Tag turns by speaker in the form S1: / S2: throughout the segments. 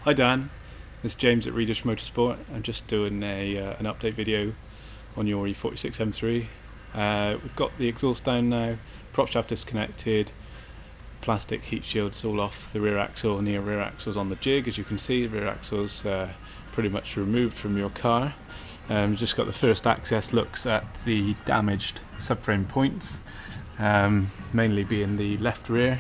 S1: Hi Dan, this is James at Redish Motorsport. I'm just doing an update video on your E46 M3. We've got the exhaust down now, prop shaft disconnected, plastic heat shields all off the rear axle, and the rear axle's on the jig. As you can see, the rear axle's pretty much removed from your car. Just got the first access looks at the damaged subframe points, mainly being the left rear,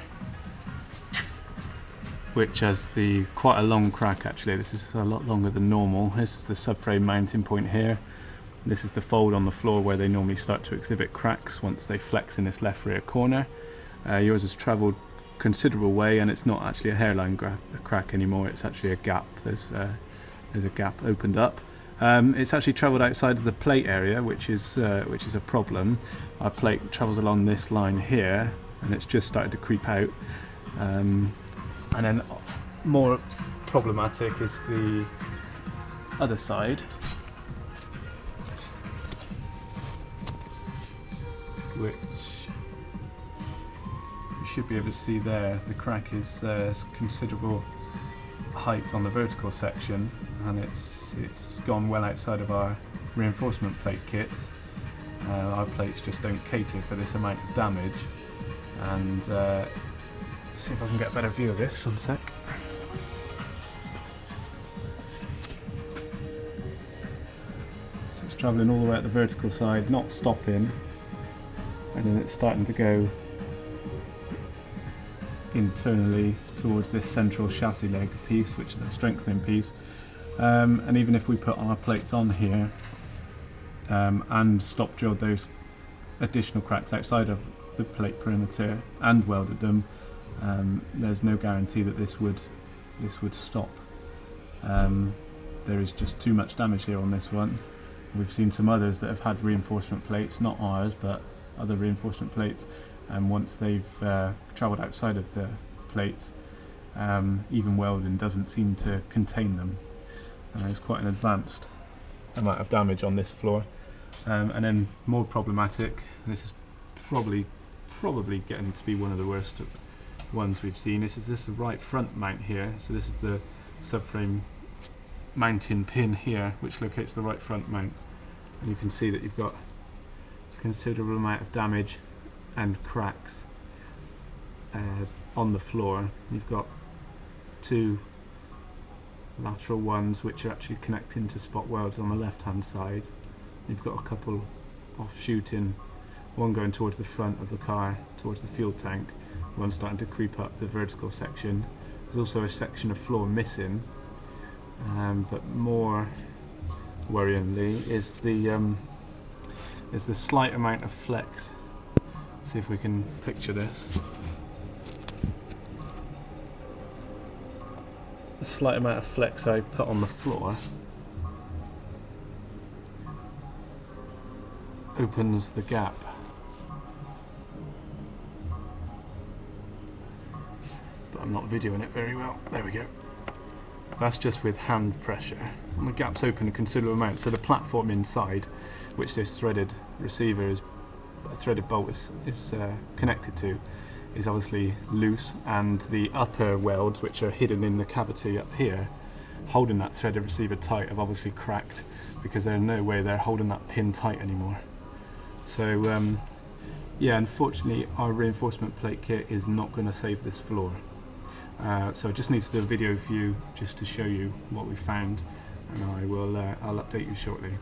S1: which has quite a long crack. Actually, this is a lot longer than normal. This is the subframe mounting point here. This is the fold on the floor where they normally start to exhibit cracks once they flex in this left rear corner. Yours has travelled considerable way, and it's not actually a hairline crack anymore. It's actually a gap. There's a gap opened up. It's actually travelled outside of the plate area, which is a problem. Our plate travels along this line here, and it's just started to creep out. And then more problematic is the other side, which you should be able to see there. The crack is considerable height on the vertical section, and it's gone well outside of our reinforcement plate kits. Our plates just don't cater for this amount of damage, and see if I can get a better view of this. One sec. So it's travelling all the way at the vertical side, not stopping, and then it's starting to go internally towards this central chassis leg piece, which is a strengthening piece. And even if we put our plates on here and stop drilled those additional cracks outside of the plate perimeter and welded them, there's no guarantee that this would stop. There is just too much damage here on this one. We've seen some others that have had reinforcement plates, not ours, but other reinforcement plates, and once they've travelled outside of the plates, even welding doesn't seem to contain them. There's quite an advanced amount of damage on this floor. And then more problematic, this is probably getting to be one of the worst ones we've seen. This is the right front mount here. So this is the subframe mounting pin here, which locates the right front mount, and you can see that you've got a considerable amount of damage and cracks on the floor. You've got two lateral ones which are actually connecting to spot welds on the left hand side. You've got a couple offshooting, one going towards the front of the car, towards the fuel tank, one starting to creep up the vertical section. There's also a section of floor missing, but more worryingly is the slight amount of flex. See if we can picture this. The slight amount of flex I put on the floor opens the gap. But I'm not videoing it very well. There we go. That's just with hand pressure. And the gap's open a considerable amount, so the platform inside, which this threaded receiver is, a threaded bolt is connected to, is obviously loose, and the upper welds, which are hidden in the cavity up here, holding that threaded receiver tight, have obviously cracked because there's no way they're holding that pin tight anymore. So yeah, unfortunately our reinforcement plate kit is not going to save this floor. So I just need to do a video for you just to show you what we found, and I'll update you shortly.